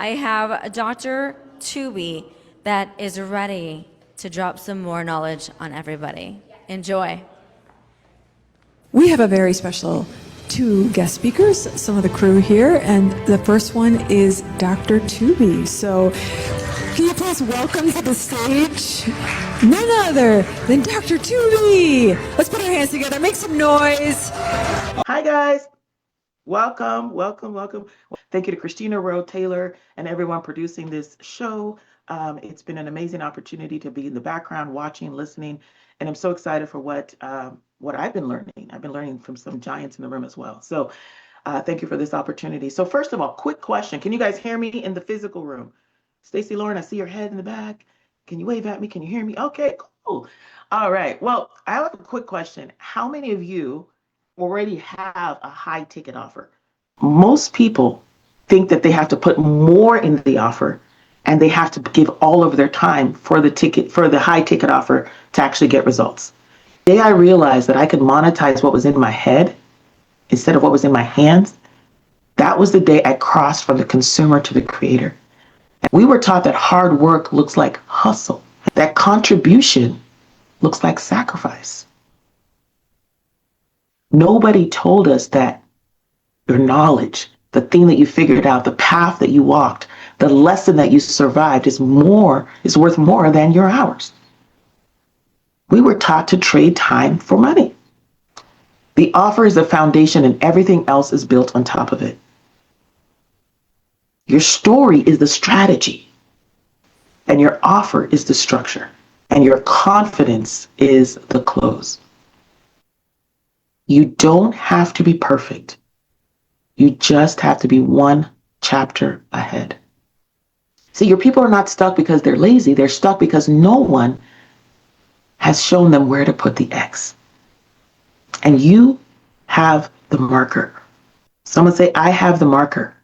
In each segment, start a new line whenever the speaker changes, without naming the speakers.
I have Dr. Tubi that is ready to drop some more knowledge on everybody. Enjoy.
We have a very special two guest speakers, some of the crew here, and the first one is Dr. Tubi. So, can you please welcome to the stage none other than Dr. Tubi? Let's put our hands together, make some noise.
Hi, guys. Welcome, welcome, welcome. Thank you to Christina Rowe Taylor and everyone producing this show. It's been an amazing opportunity to be in the background, watching, listening, and I'm so excited for what I've been learning. I've been learning from some giants in the room as well. So thank you for this opportunity. So first of all, quick question. Can you guys hear me in the physical room? Stacey Lauren, I see your head in the back. Can you wave at me? Can you hear me? Okay, cool. All right. Well, I have a quick question. How many of you already have a high ticket offer? Most people think that they have to put more in the offer and they have to give all of their time for the high ticket offer to actually get results. The day I realized that I could monetize what was in my head instead of what was in my hands, that was the day I crossed from the consumer to the creator. We were taught that hard work looks like hustle, that contribution looks like sacrifice. Nobody told us that your knowledge, the thing that you figured out, the path that you walked, the lesson that you survived is worth more than your hours. We were taught to trade time for money. The offer is the foundation and everything else is built on top of it. Your story is the strategy, and your offer is the structure, and your confidence is the close. You don't have to be perfect. You just have to be one chapter ahead. See, your people are not stuck because they're lazy. They're stuck because no one has shown them where to put the X. And you have the marker. Someone say, I have the marker.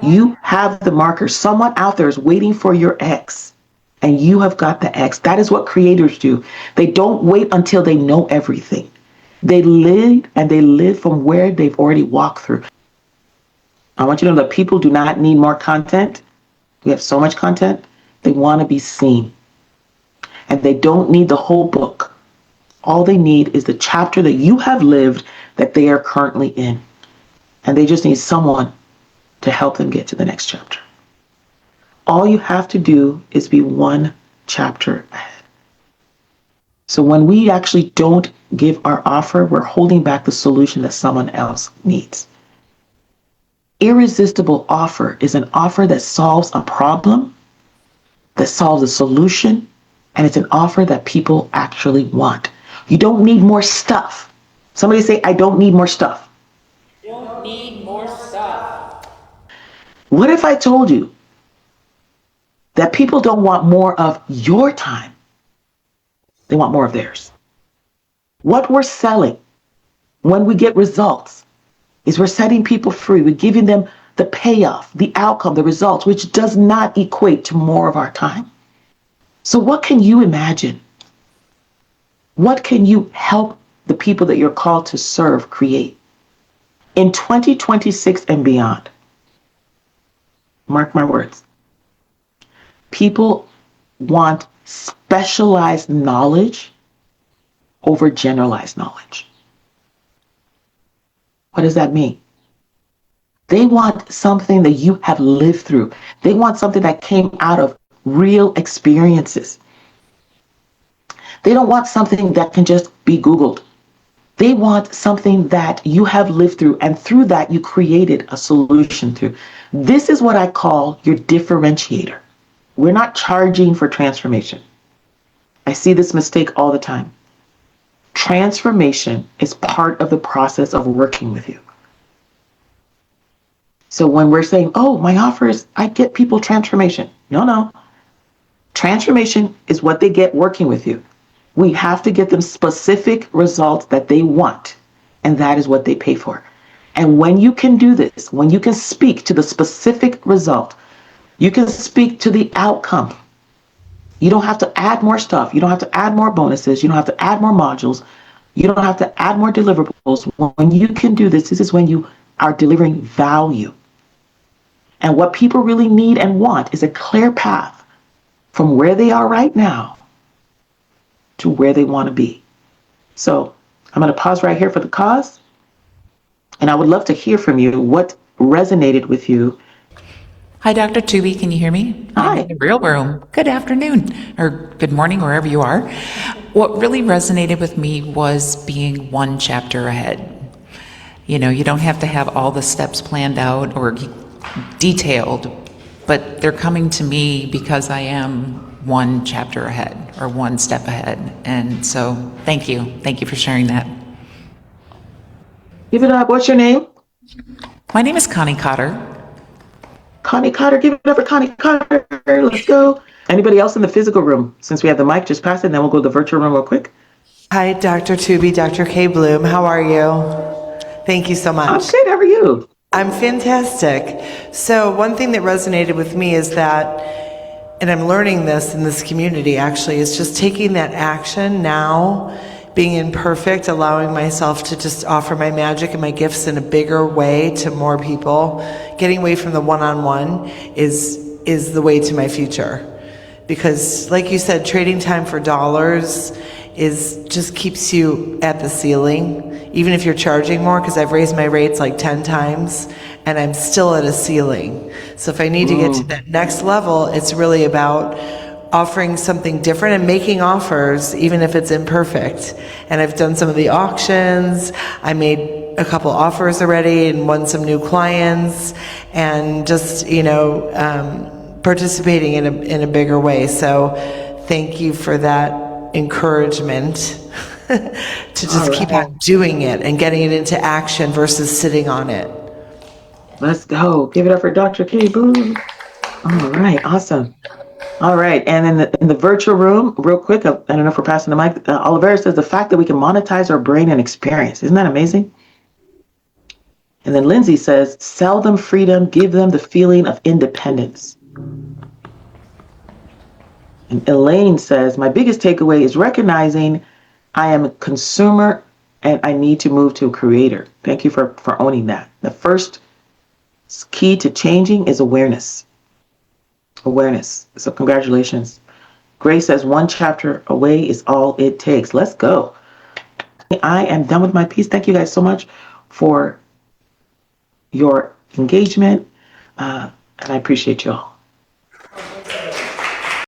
You have the marker. Someone out there is waiting for your X, and you have got the X. That is what creators do. They don't wait until they know everything. They live from where they've already walked through. I want you to know that people do not need more content. We have so much content. They want to be seen. And they don't need the whole book. All they need is the chapter that you have lived that they are currently in. And they just need someone to help them get to the next chapter. All you have to do is be one chapter ahead. So when we actually don't give our offer, we're holding back the solution that someone else needs. Irresistible offer is an offer that solves a problem, that solves a solution, and it's an offer that people actually want. You don't need more stuff. Somebody say, I don't need more stuff.
You don't need more stuff.
What if I told you that people don't want more of your time? They want more of theirs. What we're selling when we get results is we're setting people free. We're giving them the payoff, the outcome, the results, which does not equate to more of our time. So what can you imagine? What can you help the people that you're called to serve create? In 2026 and beyond, mark my words, people want specialized knowledge over generalized knowledge. What does that mean? They want something that you have lived through. They want something that came out of real experiences. They don't want something that can just be Googled. They want something that you have lived through, and through that you created a solution through. This is what I call your differentiator. We're not charging for transformation. I see this mistake all the time. Transformation is part of the process of working with you. So when we're saying, oh, my offer is I get people transformation. No. Transformation is what they get working with you. We have to get them specific results that they want, and that is what they pay for. And when you can do this, when you can speak to the specific result, you can speak to the outcome. You don't have to add more stuff. You don't have to add more bonuses. You don't have to add more modules. You don't have to add more deliverables. When you can do this, this is when you are delivering value. And what people really need and want is a clear path from where they are right now to where they want to be. So I'm going to pause right here for the cause. And I would love to hear from you what resonated with you.
Hi, Dr. Tooby. Can you hear me?
Hi.
I'm in the real room. Good afternoon or good morning, wherever you are. What really resonated with me was being one chapter ahead. You know, you don't have to have all the steps planned out or detailed, but they're coming to me because I am one chapter ahead or one step ahead. And so thank you. Thank you for sharing that.
Give it up. What's your name?
My name is Connie Cotter.
Connie Cotter. Give it up for Connie Cotter. Let's go. Anybody else in the physical room? Since we have the mic, just pass it, and then we'll go to the virtual room real quick.
Hi, Dr. Tooby, Dr. K. Bloom. How are you? Thank you so much.
I'm good. How are you?
I'm fantastic. So one thing that resonated with me is that, and I'm learning this in this community actually, is just taking that action now, being imperfect, allowing myself to just offer my magic and my gifts in a bigger way to more people. Getting away from the one-on-one is the way to my future. Because like you said, trading time for dollars just keeps you at the ceiling, even if you're charging more, because I've raised my rates like 10 times and I'm still at a ceiling. So if I need to get to that next level, it's really about offering something different and making offers, even if it's imperfect. And I've done some of the auctions. I made a couple offers already and won some new clients, and just, participating in a bigger way. So thank you for that encouragement to just keep on doing it and getting it into action versus sitting on it.
Let's go. Give it up for Dr. K. Boom. All right. Awesome. All right. And in the virtual room, real quick, I don't know if we're passing the mic. Olivera says the fact that we can monetize our brain and experience. Isn't that amazing? And then Lindsay says, sell them freedom, give them the feeling of independence. And Elaine says, my biggest takeaway is recognizing I am a consumer and I need to move to a creator. Thank you for owning that. The first key to changing is awareness. Awareness. So congratulations. Grace says, one chapter away is all it takes. Let's go. I am done with my piece. Thank you guys so much for your engagement. And I appreciate you all.